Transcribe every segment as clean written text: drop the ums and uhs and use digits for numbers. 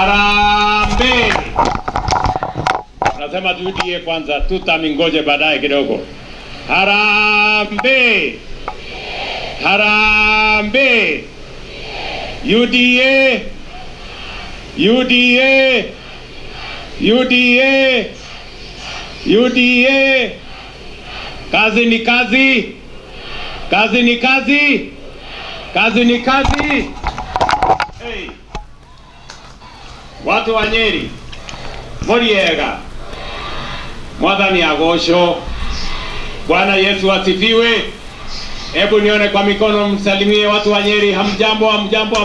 Harambee. Nasema tutie kwanza, tutamingoje baadaye kidogo. Harambee. Harambee. UDA. UDA. UDA. UDA. Kazi ni kazi. Kazi ni kazi. Kazi ni kazi. Hey. Watu wa Nyeri. Moriega. Mwathani agosho. Bwana Yesu asifiwe. Hebu nione kwa mikono, msalimie watu wa Nyeri. Hamjambo, hamjambo.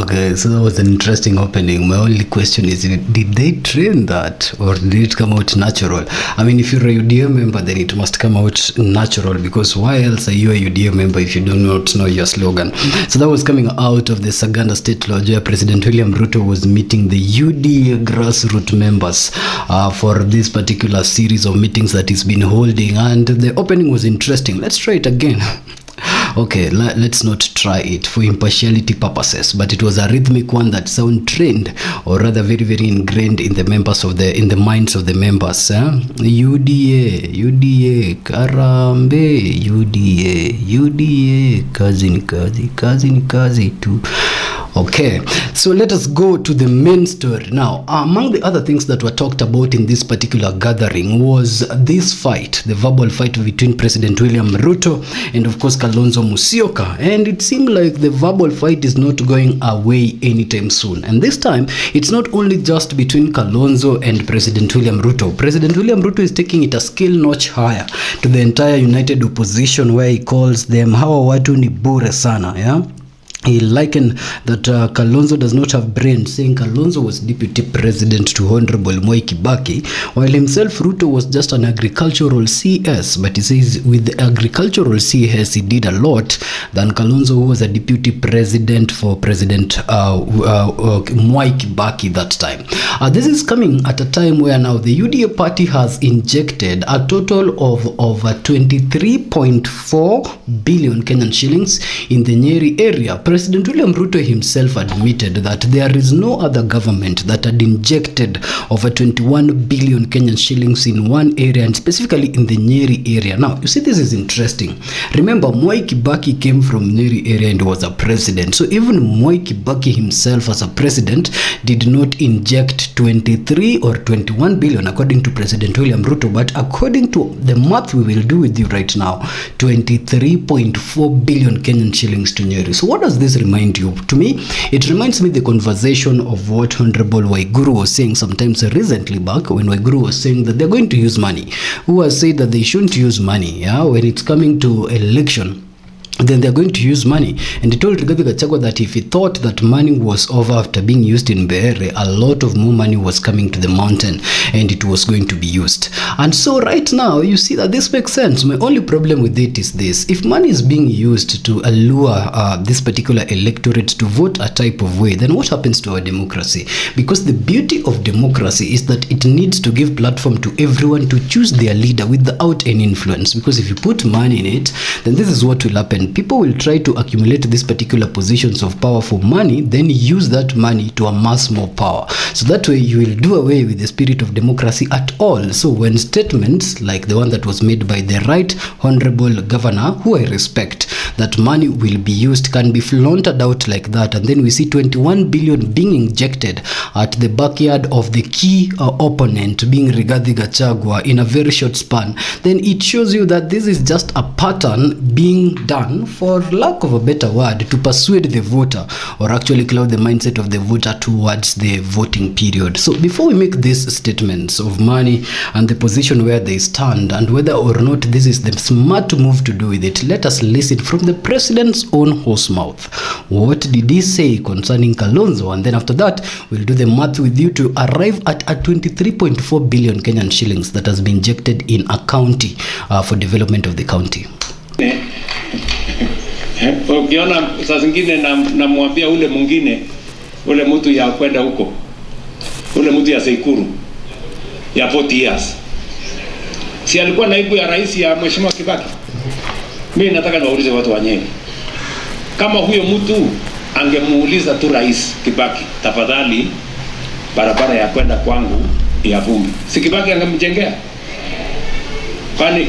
Okay, so that was an interesting opening. My only question is, did they train that or did it come out natural? I mean, if you're a UDA member, then it must come out natural, because why else are you a UDA member if you do not know your slogan? So that was coming out of the Sagana State Lodge, where President William Ruto was meeting the UDA grassroots members for this particular series of meetings that he's been holding, and the opening was interesting. Let's try it again. Okay, let's not try it for impartiality purposes, but it was a rhythmic one that sound trained, or rather very, very ingrained in the members of the minds of the members. UDA, UDA, Karambe, UDA, UDA, kazi ni kazi, kazi ni kazi tu. Okay, so let us go to the main story now. Among the other things that were talked about in this particular gathering was this fight, the verbal fight between President William Ruto and of course Kalonzo Musyoka, and it seemed like the verbal fight is not going away anytime soon. And this time it's not only just between Kalonzo and President William Ruto. President William Ruto is taking it a scale notch higher to the entire united opposition, where he calls them hawa watu ni bure sana, yeah. He likened that Kalonzo does not have brains, saying Kalonzo was deputy president to Honorable Mwai Kibaki, while himself Ruto was just an agricultural CS. But he says with the agricultural CS he did a lot than Kalonzo, who was a deputy president for President Mwai Kibaki that time. This is coming at a time where now the UDA party has injected a total of over 23.4 billion Kenyan shillings in the Nyeri area. President William Ruto himself admitted that there is no other government that had injected over 21 billion Kenyan shillings in one area, and specifically in the Nyeri area. Now, you see, this is interesting. Remember, Mwai Kibaki came from Nyeri area and was a president. So even Mwai Kibaki himself as a president did not inject 23 or 21 billion according to President William Ruto, but according to the math we will do with you right now, 23.4 billion Kenyan shillings to Nyeri. So what does this remind you? To me, it reminds me the conversation of what Honorable Waiguru was saying sometimes recently back, when Waiguru was saying that they're going to use money. Who has said that they shouldn't use money, yeah, when it's coming to election, then they're going to use money. And he told Gachagua that if he thought that money was over after being used in Behere, a lot of more money was coming to the mountain and it was going to be used. And so right now, you see that this makes sense. My only problem with it is this: if money is being used to allure this particular electorate to vote a type of way, then what happens to our democracy? Because the beauty of democracy is that it needs to give platform to everyone to choose their leader without any influence. Because if you put money in it, then this is what will happen. People will try to accumulate these particular positions of power for money, then use that money to amass more power. So that way you will do away with the spirit of democracy at all. So when statements like the one that was made by the right honorable governor, who I respect, that money will be used, can be flaunted out like that, and then we see 21 billion being injected at the backyard of the key opponent, being Rigathi Gachagua, in a very short span, then it shows you that this is just a pattern being done, for lack of a better word, to persuade the voter, or actually cloud the mindset of the voter towards the voting period. So before we make these statements of money and the position where they stand, and whether or not this is the smart move to do with it, let us listen from the president's own horse mouth. What did he say concerning Kalonzo? And then after that, we'll do the math with you to arrive at a 23.4 billion Kenyan shillings that has been injected in a county for development of the county. Ukiona saa zingine namwambia ule mwingine, ule mtu ya kwenda huko, ule mtu ya Seikuru ya 40 years, si alikuwa naibu ya rais ya Mheshimiwa Kibaki? Mimi nataka niwaulize watu wa Nyeri, kama huyo mtu angemuuliza tu Rais Kibaki, tafadhali barabara ya kwenda kwangu ya vumbi. Si Kibaki angemjengea?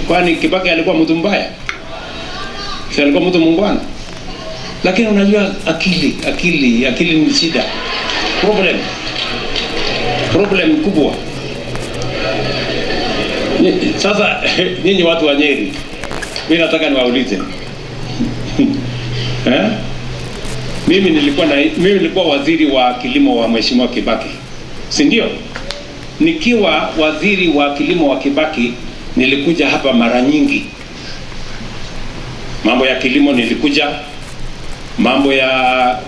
Kwani Kibaki alikuwa mtu mbaya? Si alikuwa mtu mungwana? Lakini unajua akili ni shida. Problem kubwa. Sasa nyinyi watu wa Nyeri, mimi nataka niwaulize. Mimi nilikuwa waziri wa kilimo wa Mheshimiwa Kibaki. Si ndio? Nikiwa waziri wa kilimo wa Kibaki nilikuja hapa mara nyingi. Mambo ya kilimo nilikuja, mambo ya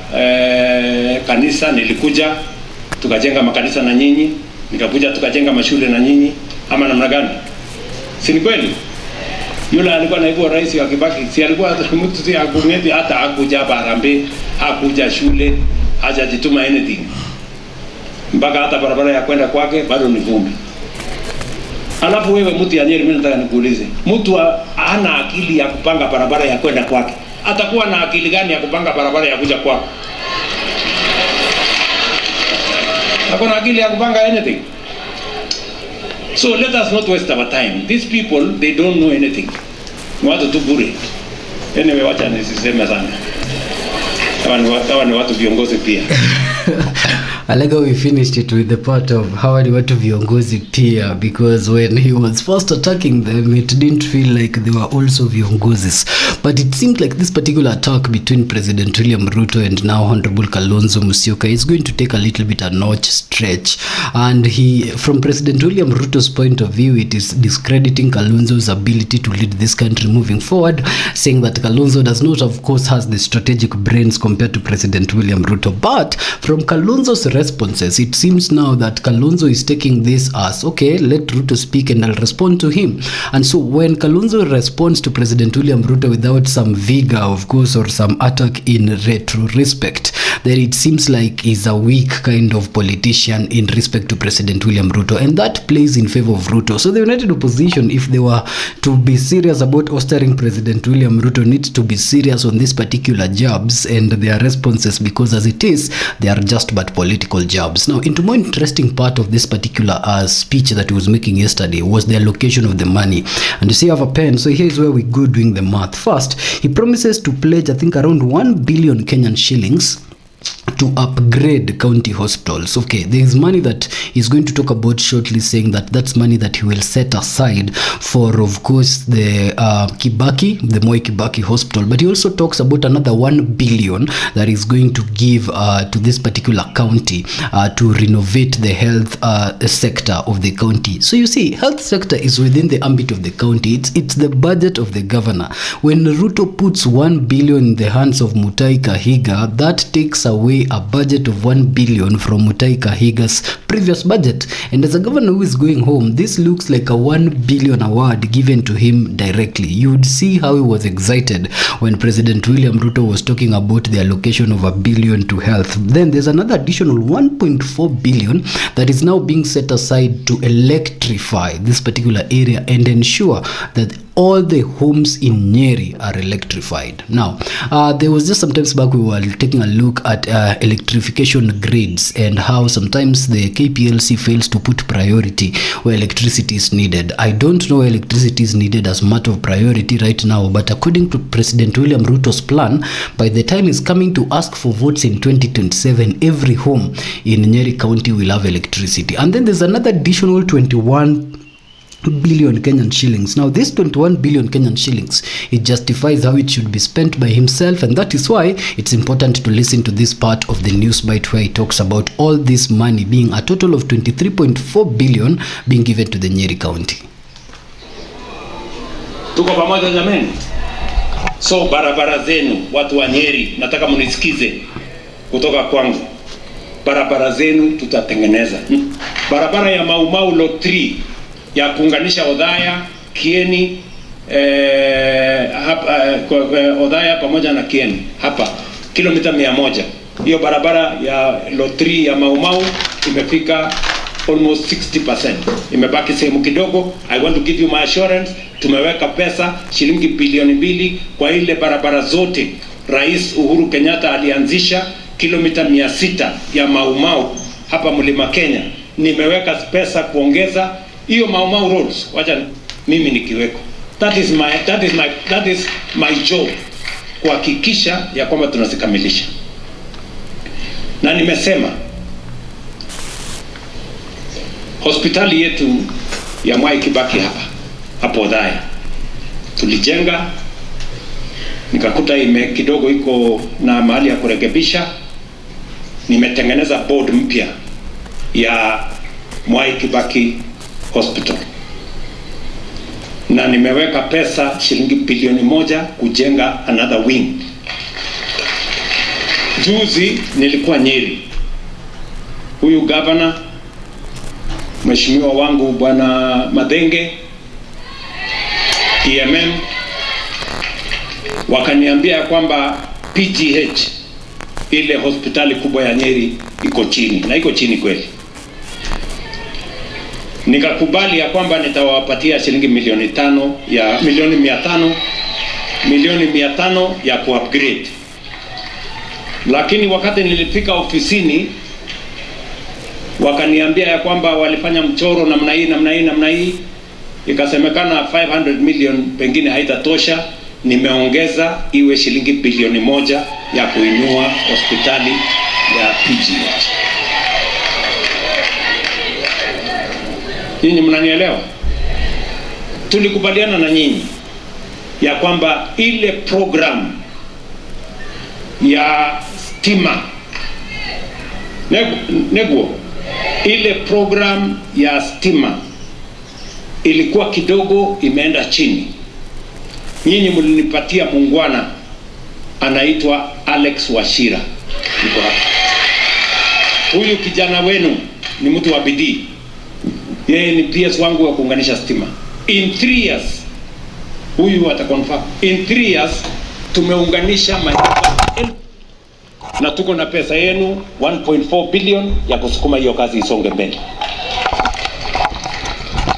kanisa nilikuja, tukajenga makanisa na nyinyi, nikakuja tukajenga mashule na nyinyi, ama namna gani? Si ni kweli? Yule alikuwa naibu rais wa Kibaki, si alikuwa mtu si agungeti, hata hakuja Harambee, hakuja shule, hajajituma anything. Mpaka hata barabara ya kwenda kwake bado ni vumbi. Alafu wewe mtu ya Nyeri, mimi nataka nikuulize, mtu hana akili ya kupanga barabara ya kwenda kwake, atakuwa na akili gani ya kupanga barabara ya kuja kwako? Hakuna akili ya kupanga anything. So let us not waste our time. These people, they don't know anything. Watu tu bure. Anyway, wacha nisiseme sana. Hawa ni watu viongozi pia. I like how we finished it with the part of how do watu viongozi pia, because when he was first attacking them, it didn't feel like they were also viongozis. But it seemed like this particular attack between President William Ruto and now Honorable Kalonzo Musyoka is going to take a little bit a notch stretch. And from President William Ruto's point of view, it is discrediting Kalonzo's ability to lead this country moving forward, saying that Kalonzo does not, of course, has the strategic brains compared to President William Ruto. But from Kalonzo's responses, it seems now that Kalonzo is taking this as, okay, let Ruto speak and I'll respond to him. And so when Kalonzo responds to President William Ruto without some vigor, of course, or some attack in respect, then it seems like he's a weak kind of politician in respect to President William Ruto, and that plays in favor of Ruto. So the United Opposition, if they were to be serious about ousting President William Ruto, needs to be serious on these particular jabs and their responses, because as it is, they are just but political jobs. Now, into more interesting part of this particular speech that he was making yesterday was the allocation of the money. And you see, I have a pen, so here's where we go doing the math. First, he promises to pledge, I think, around 1 billion Kenyan shillings to upgrade county hospitals. Okay, there is money that he's going to talk about shortly, saying that that's money that he will set aside for, of course, the the Moi Kibaki hospital. But he also talks about another 1 billion that he's going to give to this particular county to renovate the health sector of the county. So you see, health sector is within the ambit of the county. It's the budget of the governor. When Ruto puts 1 billion in the hands of Mutahi Kahiga, that takes away a budget of 1 billion from Mutahi Kahiga's previous budget. And as a governor who is going home, this looks like a 1 billion award given to him directly. You would see how he was excited when President William Ruto was talking about the allocation of 1 billion to health. Then there's another additional 1.4 billion that is now being set aside to electrify this particular area and ensure that all the homes in Nyeri are electrified. Now, there was just sometimes back we were taking a look at electrification grids and how sometimes the KPLC fails to put priority where electricity is needed. I don't know where electricity is needed as matter of priority right now, but according to President William Ruto's plan, by the time he's coming to ask for votes in 2027, every home in Nyeri County will have electricity. And then there's another additional 21 billion Kenyan shillings. Now this 21 billion Kenyan shillings, it justifies how it should be spent by himself, and that is why it's important to listen to this part of the news bite where he talks about all this money being a total of 23.4 billion being given to the Nyeri County. Tuko pamoja jameni. So barabara zenu watu wa Nyeri, nataka munisikize kutoka kwangu. Barabara zenu tutatengeneza. Barabara ya Mau Lot 3 ya kuunganisha Odhaya, Kieni, Odhaya pamoja na Kieni hapa kilomita 100. Hiyo barabara ya Lot 3 ya Mau imefika almost 60%. Imebaki sehemu kidogo. I want to give you my assurance, tumeweka pesa shilingi bilioni 2 kwa ile barabara zote Rais Uhuru Kenyatta alianzisha kilomita 600 ya Mau hapa Mlima Kenya, nimeweka pesa kuongeza hiyo Mau roads, wacha mimi nikiweko. That is my job, kuhakikisha ya kwamba tunazikamilisha. Na nimesema hospitali yetu ya Mwai Kibaki hapo Dhaya tulijenga, nikakuta kidogo iko na mahali ya kurekebisha. Nimetengeneza board mpya ya Mwai Kibaki Hospital na nimeweka pesa shilingi bilioni 1 kujenga another wing. Juzi nilikuwa Nyeri, huyu governor mheshimiwa wangu bwana Madenge EMM wakaniambia kwamba PGH ile hospitali kubwa ya Nyeri iko chini, na iko chini kweli. Nikakubali ya kwamba nitawapatia shilingi milioni 500 ya kuupgrade. Lakini wakati nilifika ofisini wakaniambia ya kwamba walifanya mchoro namna hii, ikasemekana 500 million pengine haitatosha. Nimeongeza iwe shilingi bilioni 1 ya kuinua hospitali ya PGH. Nyinyi mnanielewa? Tulikubaliana na nyinyi ya kwamba ile program ya stima ile program ya stima ilikuwa kidogo imeenda chini. Nyinyi mlinipatia muungwana anaitwa Alex Wachira, yuko hapa. Huyu kijana wenu ni mtu wa bidii, yeye ni PS wangu wa kuunganisha stima. In 3 years huyu atakonfirm, in 3 years tumeunganisha maeneo na tuko na pesa yenu 1.4 billion ya kusukuma hiyo kazi isonge mbele.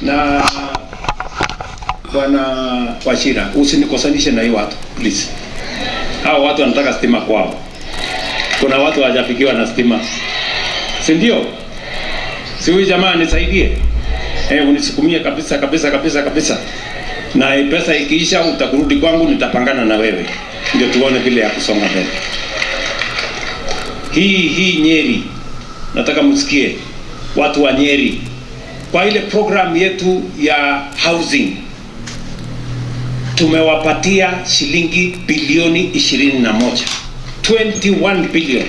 Na bwana Wachira, usinikosanishe na hiyo watu please. Hao watu wanataka stima kwao. Kuna watu hawajafikiwa na stima, si ndio? Si huyu jamaa nisaidie, unisukumie kabisa. Na pesa ikiisha utakurudi kwangu, nitapangana na wewe ndio tuone vile ya kusonga mbele. Hii Nyeri, nataka msikie watu wa Nyeri, kwa ile program yetu ya housing tumewapatia shilingi bilioni 21 billion.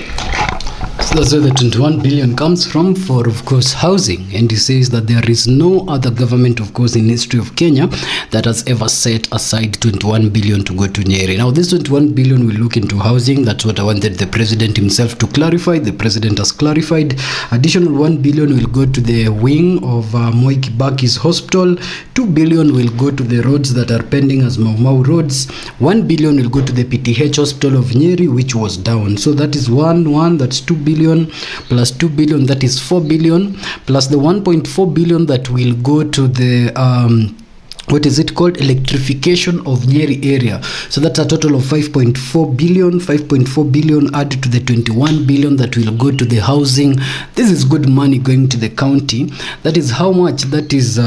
So that's where the 21 billion comes from for, of course, housing. And he says that there is no other government, of course, in history of Kenya that has ever set aside 21 billion to go to Nyeri. Now, this 21 billion will look into housing. That's what I wanted the president himself to clarify. The president has clarified. Additional 1 billion will go to the wing of Mwai Kibaki's hospital. 2 billion will go to the roads that are pending as Mau roads. 1 billion will go to the PTH hospital of Nyeri, which was down. So that is that's 2 billion plus 2 billion, that is 4 billion, plus the 1.4 billion that will go to the what is it called, electrification of Nyeri area. So that's a total of 5.4 billion added to the 21 billion that will go to the housing. This is good money going to the county. That is how much? That is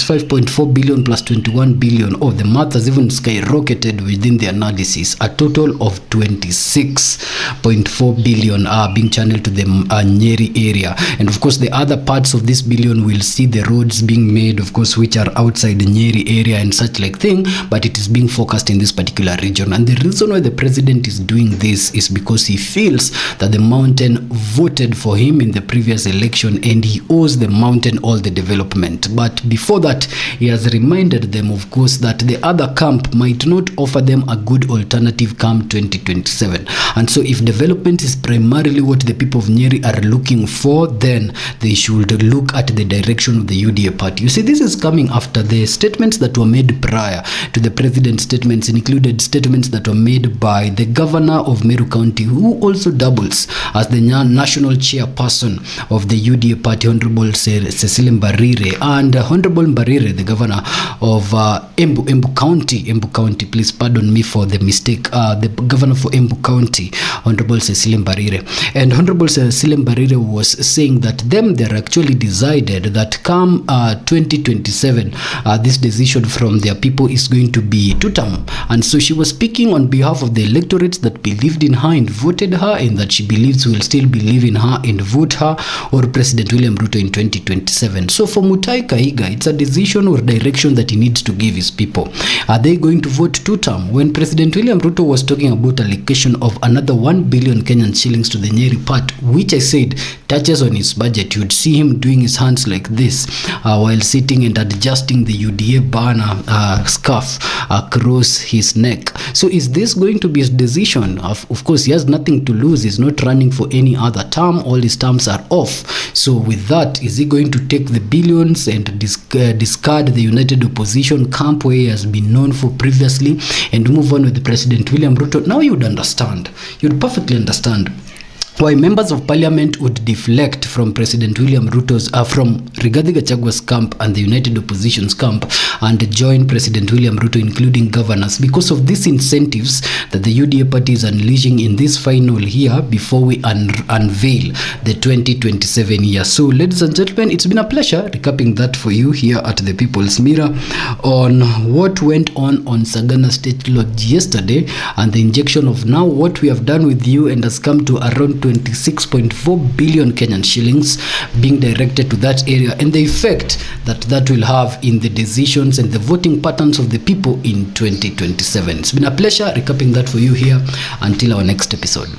5.4 billion plus 21 billion. Oh, the math has even skyrocketed within the analysis. A total of 26.4 billion are being channeled to the Nyeri area. And of course, the other parts of this billion will see the roads being made, of course, which are outside the Nyeri area and such like thing, but it is being focused in this particular region. And the reason why the president is doing this is because he feels that the mountain voted for him in the previous election and he owes the mountain all the development. But before that, he has reminded them, of course, that the other camp might not offer them a good alternative come 2027. And so if development is primarily what the people of Nyeri are looking for, then they should look at the direction of the UDA party. You see, this is coming after the statements that were made prior to the president's statements, included statements that were made by the governor of Nyeri County, who also doubles as the national chairperson of the UDA party, Honorable Cecile Mbarire, and Honorable Honorable Mbarire, the governor of Embu County, please pardon me for the mistake, the governor for Embu County, Honorable Cecilia Mbarire. And Honorable Cecilia Mbarire was saying that they're actually decided that come 2027, this decision from their people is going to be two-term. And so she was speaking on behalf of the electorates that believed in her and voted her, and that she believes will still believe in her and vote her or President William Ruto in 2027. So for Mutahi Kahiga, it's a decision or direction that he needs to give his people. Are they going to vote two-term? When President William Ruto was talking about allocation of another 1 billion Kenyan shillings to the Nyeri part, which I said touches on his budget, you'd see him doing his hands like this while sitting and adjusting the UDA banner scarf across his neck. So is this going to be his decision? Of course, he has nothing to lose. He's not running for any other term. All his terms are off. So with that, is he going to take the billions and discard the united opposition camp where he has been known for previously and move on with President William Ruto? Now you'd understand. You'd perfectly understand why members of parliament would deflect from President William Ruto's, from Rigathi Gachagua's camp and the United Opposition's camp and join President William Ruto, including governors, because of these incentives that the UDA party is unleashing in this final year before we unveil the 2027 year. So, ladies and gentlemen, it's been a pleasure recapping that for you here at the People's Mirror on what went on Sagana State Lodge yesterday and the injection of now what we have done with you and has come to around 26.4 billion Kenyan shillings being directed to that area, and the effect that will have in the decisions and the voting patterns of the people in 2027. It's been a pleasure recapping that for you here. Until our next episode.